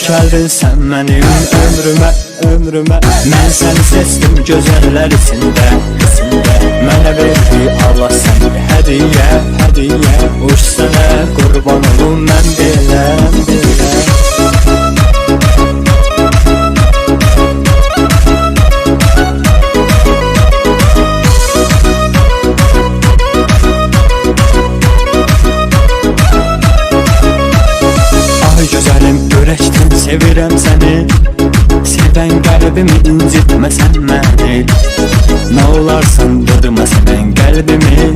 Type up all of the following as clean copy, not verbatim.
geldin sen benim ömrüme Ben seni seçtim gözəller içində Mənə verdi Allah səni hediyə Uç sənə qurban olum mən belə Gözəlim görəkdən sevirəm səni Sevən qəlbimi incitməsən məni Nə olarsan dırmasən qəlbimi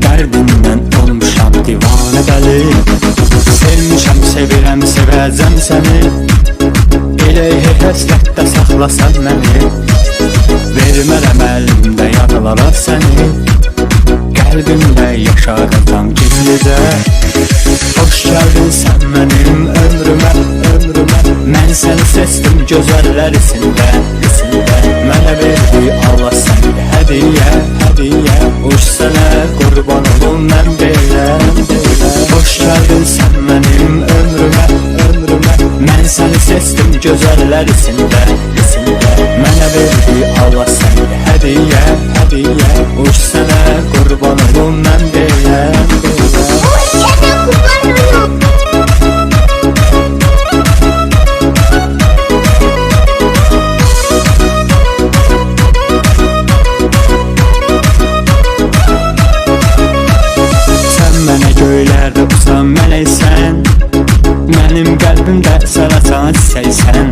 Dərdindən olmuşam divanə dəli Sevmişəm, sevirəm, sevəcəm səni Elə həsrətdə saxlasan məni Vermərəm əlimdə yaralara səni Qəlbimdə yaşadacam gizlidə Hoş geldin sen benim ömrüme Mən səni seçdim gözəller içində Mənə verdi Allah səni hediyə Uç sənə qurban olum mən belə Hoş geldin sen benim ömrüme Mən səni seçdim gözəller içində Mənə verdi Allah səni hediyə Uç sənə qurban olum mən belə Göylərdə uçan mələksən Mənim qəlbimdə sənə can çiçəksən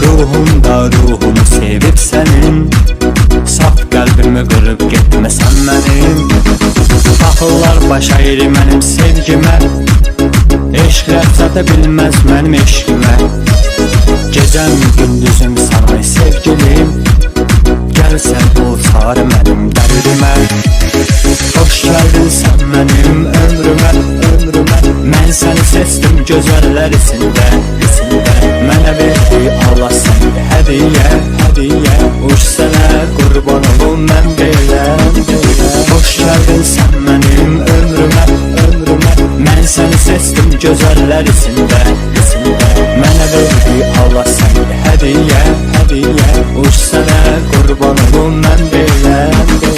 Ruhumda ruhumu sevib sənin Saf qəlbimi qırıb getməsən mənim Taxıllar baş əyri mənim sevgimə Eşqlər çata bilməz mənim eşqimə Gecəm gündüzüm sana sevgilim Gəlsən ol çarə mənim dərdimə Hoş geldin sen benim ömrüme Mən səni seçdim gözəller içində Mənə verdi Allah səni hediyə Uç sənə qurban olum mən belə Hoş geldin sen benim ömrüme Mən səni seçdim gözəller içində Mənə verdi Allah səni hediyə Uç sənə qurban olum mən belə